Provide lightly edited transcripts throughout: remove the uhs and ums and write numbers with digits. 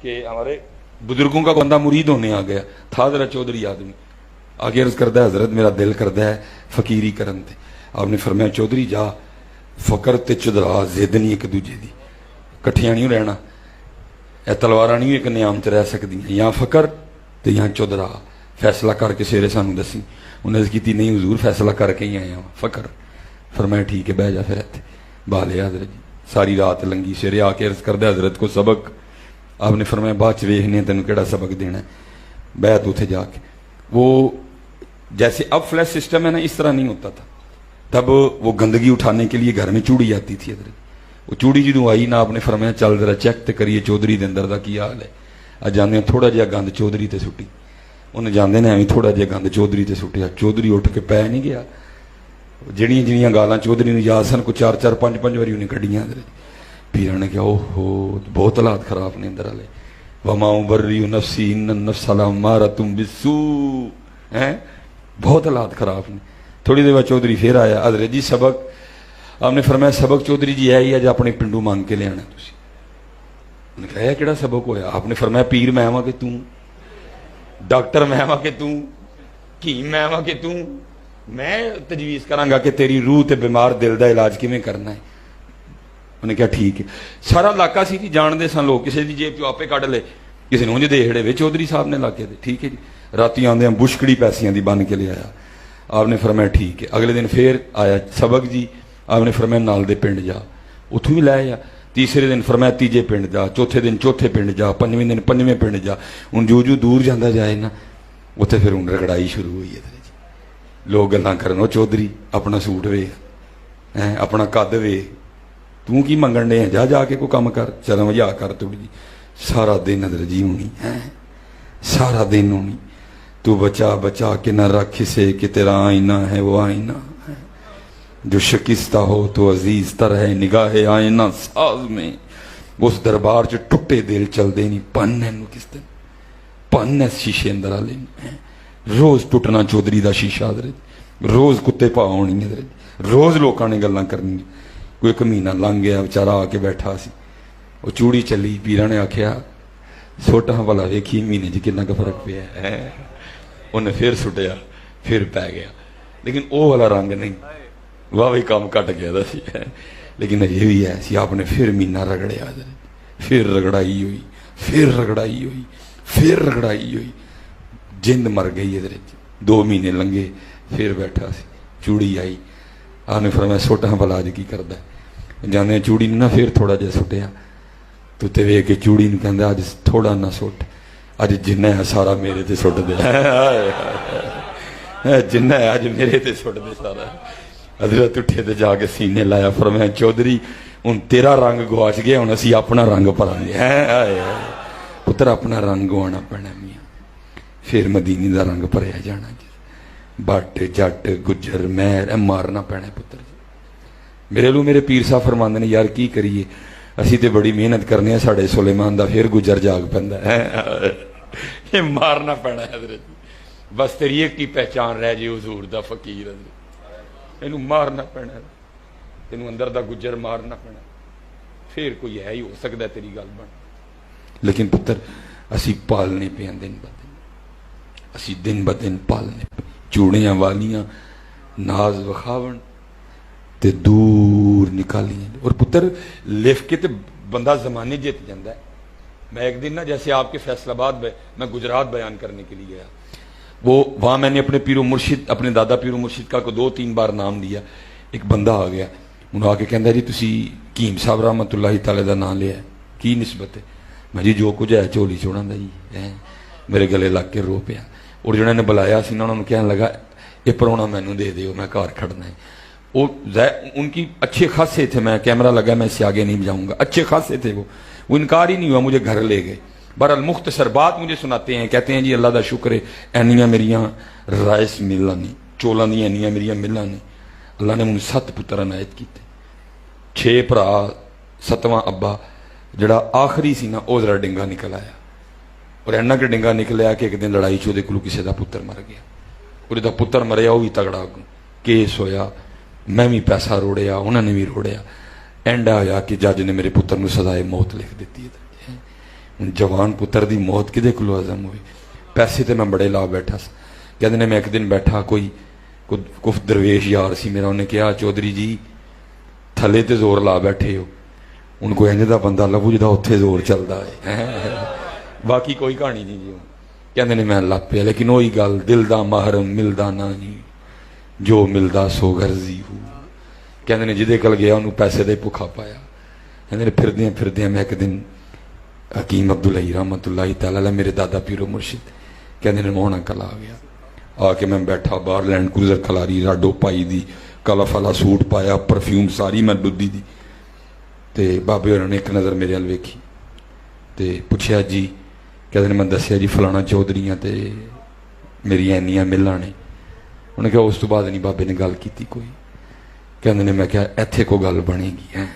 कि हमारे बुजुर्गों का बंदा मुरीद होने आ गया था, जरा चौधरी आदमी आगे अर्ज करता है, हजरत मेरा दिल करता है फकीरी करन ते। आपने फरमाया चौधरी जा, फकर ते चुदरा जिद नहीं एक दूजे की, कट्ठियां नहीं रहना, यह तलवारा नहीं एक नियाम च रह सकती, या फकर ते या चुदरा, फैसला करके सवेरे सानू दसी। उन्हें की नहीं हजूर फैसला करके ही आया फकर। फरमाया ठीक है बह जा फिर इतने बहा लिया हजरत जी। सारी रात लंघी, सवेरे आके अर्ज करदा हजरत को सबक। आपने फरमाया बाद च वेखने तेन केड़ा सबक देना है, बह तू उथे जाके। वो जैसे अब फ्लैश सिस्टम है ना, इस तरह नहीं होता था। तब वो गंदगी उठाने के लिए घर में चूड़ी आती थी हजरत। वो चूड़ी जो आई ना, आपने फरमाया चल जरा चेक तो करिए चौधरी के अंदर का की हाल है। अज जाने थोड़ा जहा गंद चौधरी ते सुट्टी, उन्हें जाते ने एवं थोड़ा जहा गंद चौधरी ते सुटिया, चौधरी उठ के पै नहीं गया। जड़ियां जिनियां गालां चौधरी ने याद सन, को 4-4 5-5 बारी उन्हें कढ़ियां। पीर ने कहा ओहो बहुत हालात खराब ने अंदर वाले। वमाऊ बर्री नफसी नफसला मारा तुम बिस्सू है, बहुत हालात खराब ने। थोड़ी देर बाद चौधरी फिर आया, हजरत जी सबक। आपने फरमाया सबक चौधरी जी है ही अज अपने पिंडू मांग के लिया तुसी। उन्हें कहा कि सबक होया? आपने फरमाया पीर मैं आवा कि तू, डॉक्टर मैं आवा कि तू, हकीम मैं आवा कि तू, मैं तजवीज़ करांगा कि तेरी रूह ते बीमार दिल का इलाज किवें करना है। उन्हें कहा ठीक है। सारा इलाका सी जी जानते सन लोग, किसी की जेब चो आपे कढ़ ले, किसी ने उंज देहड़े वे चौधरी साहब ने इलाके दे। ठीक है जी। राती आंदे बुशकड़ी पैसियां दी बन के ले आया। आपने फरमाया ठीक है। अगले दिन फिर आया सबक जी। आपने फरमाया नाल दे पिंड जा, उथों भी लै आया। तीसरे दिन फरमाया तीजे पिंड जा, चौथे दिन चौथे पिंड जा, पंजवें दिन पंजवें पिंड जा। हुण जू दूर जाता जाए ना, उत्थे फिर हुण रगड़ाई शुरू हुई है। लोग गल्लां करन, चौधरी अपना सूट वे है, अपना कद वे, तू की मंगण डे जा जाके कोई काम कर, चल मजा कर थोड़ी जी। सारा दिन नजर जी होनी है, सारा दिन होनी। तू बचा बचा के न रख से कि तेरा आईना है वो आईना है, जो शिकस्ता हो तो अजीज तर है निगाहे आईना साज में। उस दरबार च टुटे दिल चलते नहीं, पन है किस दिन पन है शीशे अंदर आले रोज टुटना चौधरी का शीशा हजरत, रोज कुत्ते पा होनी हजरत, रोज लोगों ने गल्लां करनी। कोई एक महीना लंघ गया, बेचारा आके बैठा सी, वो चूड़ी चली। पीरा ने आख्या सोटा भला वेखी महीने च कितना फर्क पिया है। उन्हें फिर सुटिया, फिर पै गया, लेकिन वो वाला रंग नहीं, वाह भी काम घट गया सी। लेकिन अजे भी है सी। आपने फिर महीना रगड़िया, फिर रगड़ाई हुई, फिर रगड़ाई हुई, फिर रगड़ाई हुई। जिंद मर गई इधर। 2 महीने लंघे, फिर बैठा सी, चूड़ी आई। आपने फरमाया सोटा भला अज की करदा है? जाने चूड़ी ना फिर थोड़ा जहा सुटिया, तू ते वेख के चूड़ी ने कहंदा अज थोड़ा ना सुट, अज जिन्ना है सारा मेरे ते सुट दे, जिन्ना है अज मेरे ते सुट दे सारा। हजरत उठे ते जाके सीने लाया, फरमाया चौधरी हुण तेरा रंग गवाच गया, हुण असीं अपना रंग भरांगे। पुत्र अपना रंग गवाना पैना मियां, फिर मदीने का रंग भरिया जाना। बट जट गुजर महर मारना पैना पुत्र जी। मेरे लो मेरे पीर साहब फरमाते ने यार की करिए, असी तो बड़ी मेहनत करने, साढ़े सुलेमान का फिर गुजर जाग पैंदा है, ये मारना पैना है हजरत। बस तेरी एक ही पहचान रह जी हुजूर दा फकीर हजरत, इनू मारना पैना, तेन अंदर का गुजर मारना पैना, फिर कोई है ही हो सकता तेरी गल बन। लेकिन पुत्र असी पालने पे दिन ब दिन, असी दिन ब दिन पालने पे। चूड़ियां वालियां नाज वखावन ते दूर निकालियां। और पुत्र लिख के ते बंदा जमाने जित जाता है। मैं एक दिन ना जैसे आपके फैसलाबाद में मैं गुजरात बयान करने के लिए गया, वो वहां मैंने अपने पीरो मुर्शिद, अपने दादा पीरो मुर्शिद का को 2-3 बार नाम दिया। एक बंदा आ गया, उन्होंने आके कहता जी तुसी हकीम साहब रहमतुल्लाह तआला दा नाम लिया, की निस्बत है? मैं जी जो कुछ है झोली चोड़ा दा जी है। मेरे गले लग के रो पिया। और जिन्होंने बुलाया सी ना, उन्होंने कहने लगा ये परौना मैनू दे दो, मैं घर खड़ना है। वो उनकी अच्छे खासे थे, मैं कैमरा लगा, मैं इससे आगे नहीं जाऊंगा, अच्छे खासे थे वो इनकार ही नहीं हुआ, मुझे घर ले गए। बहरहाल मुख्तसर बात मुझे सुनाते हैं, कहते हैं जी अल्लाह का शुक्र है एनियां मेरियां राइस मिलां ने, चौलों दी एनियां मेरियां मिलां ने। अल्लाह ने मुझे 7 पुत्र अनायत किए, 6 भरा, 7वां अब्बा जड़ा आखिरी सी ना, वो जरा डिंगा निकल आया। और इन्ना कि डिंगा निकलिया कि एक दिन लड़ाई च वो किसी का पुत्र मर गया। और पुत्र मरिया वह भी तगड़ा केस होया, मैं भी पैसा रोड़िया, उन्होंने भी रोड़िया। एंड आया कि जज ने मेरे पुत्र को सजाए मौत लिख दी। हुण जवान पुत्र की मौत किदे कोलों हज़म होए। पैसे तो मैं बड़े ला बैठा सा। कहते ने मैं एक दिन बैठा कोई कुछ दरवेश यार सी मेरा, उन्हें कहा चौधरी जी थले तो जोर ला बैठे हो, हूँ कोई इंज दा बंदा लभू जिदा उत्थे जोर चलता है। बाकी कोई कहानी नहीं जी। कहते ने मैं लग पिया, लेकिन वही गल दिल दा महरम मिलदा ना ही, जो मिलदा सो गर्जी हूँ। कहते ने जिदे कल गया उन्होंने पैसे का भुखा पाया। कहते ने फिरदियां फिरदियां मैं एक दिन हकीम अब्दुल्लाही रहमतुल्लाही तआला मेरे दादा पीरो मुर्शिद, कहते ने मोहना कल आ गया। आके मैं बैठा बाहर, लैंड क्रूजर खलारी राडो पाई दी, कलफ वाला सूट पाया, परफ्यूम सारी मैं दुधी दी। तो बाबे होरां ने एक नज़र मेरे अल वेखी तो पुछया जी, कहते ने मैं दसिया जी फलाना चौधरी हाँ, तो मेरिया इन्नियां मिलां ने। उन्हें कहा उस तो बाद नहीं बाबे ने गल की कोई। कहते ने मैं क्या इत्थे को गल बनेगी है।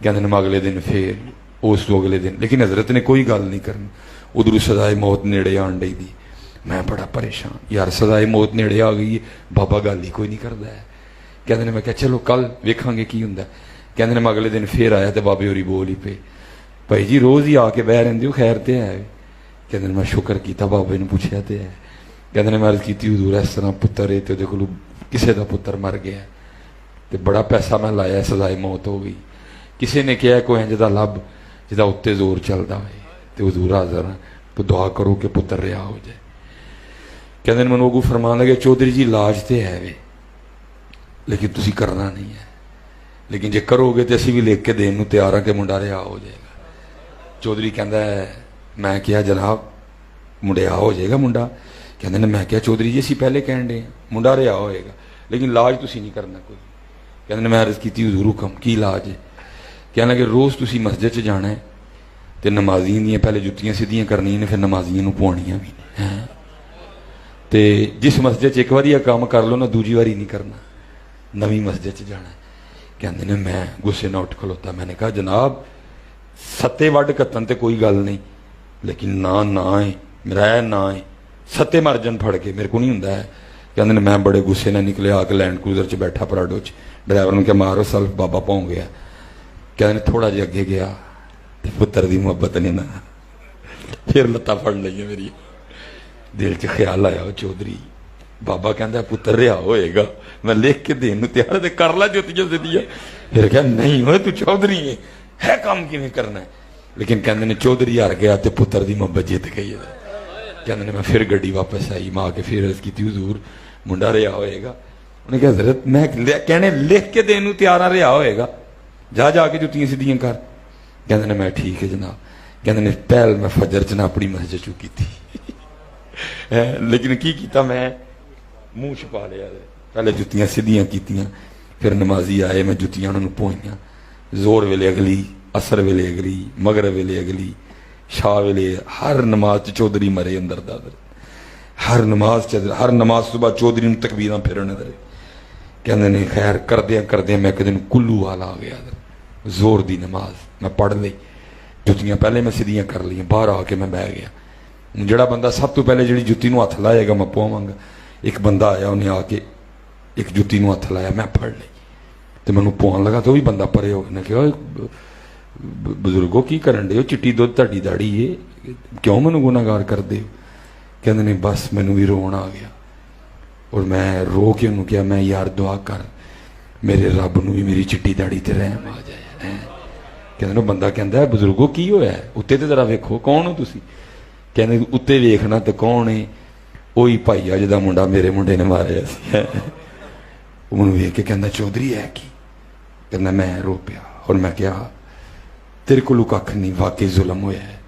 कहते ने मैं अगले दिन फिर उस तो अगले दिन, लेकिन हजरत ने कोई गल नहीं करनी। उधरों सजाए मौत नेड़े आन डई दी। मैं बड़ा परेशान, यार सजाए मौत नेड़े आ गई है, बाबा गल ही कोई नहीं करता है। कहते ने मैं क्या चलो कल वेखांगे की हुंदा। कहते ने मैं अगले दिन फिर आया तो बाबे होरी बोल ही पे, भाई जी रोज़ ही आके बह रहिंदे हो, खैर तो है। कहते मैं शुक्र किया बाबे ने पूछया तो है। कहते ने मैं अर्ज की हजूर इस तरह पुत्र है तो कोल किसी का पुत्र मर गया तो बड़ा पैसा मैं लाया, सजाए मौत हो गई। किसी ने कहा कोई इंज दा लभ जिदा उत्ते जोर चलता है, तो हजूर हाज़र हाँ, तो दुआ करो कि पुत्र रिहा हो जाए। कहते मैं अगू फरमान लगे चौधरी जी इलाज तो है वे, लेकिन तुसी करना नहीं है, लेकिन जे करोगे तो असी भी लिख के देने तैयार हाँ कि मुंडा रिहा हो जाएगा। चौधरी कहता है मैं क्या जनाब मुंडिया हो जाएगा मुंडा। कहते ने मैं क्या चौधरी जी असी पहले कहन डे मुंडा रिहा होएगा, लेकिन इलाज तुसी नहीं करना कोई। कहते ने मैं अर्ज की हजूर हुकम की इलाज है। कहने लगे रोज़ तुसी मस्जिद च जाना है तो नमाजियों दी पहले जुत्तियां सीधियां करनियां ने, फिर नमाजियों पुआनियां भी हैं। तो जिस मस्जिद च एक बार यह काम कर लो ना, दूजी बारी नहीं करना, नवी मस्जिद च जाना है। कहते ने मैं गुस्से ना उठ खलोता, मैंने कहा जनाब सत्ते वड कत्तन तो कोई गल नहीं, लेकिन ना है मेरा ना है सत्ते मर्जन फड़ के मेरे को नहीं होंदा है। कहते ने मैं बड़े गुस्से ना निकले, आके लैंड क्रूजर च बैठा पराडो च, ड्राइवर ने क्या मारो सल्फ बाबा पौ गया। कहते थोड़ा जिहा अगे गया तो पुत्र की मुहब्बत नहीं ना, फिर लत्ता फड़ ली मेरी। दिल च ख्याल आया वो चौधरी बाबा कहता पुत्र रिहा होएगा, मैं लिख के देन तैयार ते कर ला जुतियां सीधियां। फिर क्या नहीं हो तू चौधरी है काम किवें करना है। लेकिन कहते ने चौधरी हार गया तो पुत्र की मुहब्बत जित गई है। कहते ने मैं फिर गड्डी वापस आई, माँ के फिर अर्ज की हजूर मुंडा रिहा होएगा। उन्हें कहा हजरत मैं कहने लिख के देन तैयार हाँ रिहा होएगा, जा जाके जुतियां सीधियां कर। कहते ने मैं ठीक है जनाब। कहते ने पहल मैं फजर च ना अपनी मस्जिद चु की थी लेकिन की किया मैं मूँह छुपा लिया। पहले जुतियां सीधियां कीतियां, फिर नमाजी आए, मैं जुतियां उन्होंने पोईयां। जोर वेले अगली, असर वेले अगली, मगरब वेले अगली, शाह वेले, हर नमाज चौधरी मरे अंदर दादर, हर नमाज सुबह चौधरी तकबीर फिरन अंदर। कहते ने खैर करदे मैं एक दिन कुल्लू वाला आ गया, जोर दी नमाज मैं पढ़ ली, जुतियां पहले मैं सीधियां कर ली, बाहर आके मैं बह गया। जोड़ा बंदा सब तो पहले जी जुत्ती हथ लाएगा मैं पवांगा। एक बंदा आया, उन्हें आके एक जुत्ती हथ लाया, मैं फड़ ली तो मैं पवान लगा, तो भी बंदा परे हो गया। कहा बजुर्गो की करन दे, चिट्टी दुध ताड़ी दाड़ी है, क्यों मैनू गुनाहगार कर दे। कहते नहीं बस मैनू भी रोन आ गया, और मैं रो के उन्होंने कहा मैं यार दुआ कर मेरे रब नू भी मेरी चिट्टी दाड़ी ते रहम आ जाए। कहते बंदा कहता है बजुर्गो की होया, उत्ते ते जरा वेखो कौन हो तुसी। कहते उत्ते वेखना तो कौन है, वही भाई आ जिदा मुंडा मेरे मुंडे ने मारिया सी। उन्होंने वेख के कहता चौधरी है की। कहना मैं रो पिया, और मैं कहा तेरे को कख नहीं, वाकई जुल्म होया है,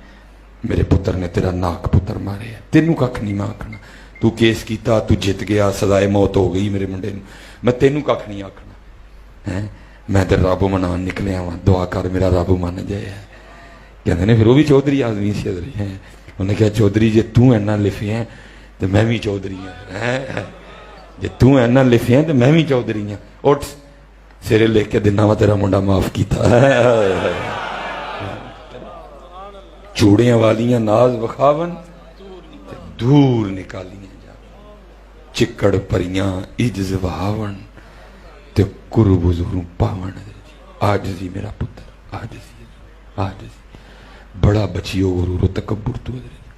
मेरे पुत्र ने तेरा नाक पुत्र मारे है, तेनू कख नहीं मैं आखना। तू केस किया, तू जित गया, सजाए मौत हो गई मेरे मुंडे नू, मैं तेनू कख नहीं आखना है। मैं तो रब मनान निकलिया वा, दुआ कर मेरा रब मन जाए। कहते ने फिर वो भी चौधरी आदमी से है। उन्हें कहा चौधरी जे तू इन्ना लिखे है तो मैं भी चौधरी हाँ, जे तू इन्ना लिखे है तो मैं भी चौधरी हाँ। उठ सिरे लिख के दिना वा तेरा मुंडा माफ किया। चूड़ियां वालियां नाज वखावन दूर निकालियां जा, चिक्कड़ परियां इज्ज वहावन ते कुर्ब हुजूर पावन। आज जी मेरा पुत्र आज जी बड़ा बचियो गुरूर तकब्बुर तो हजरत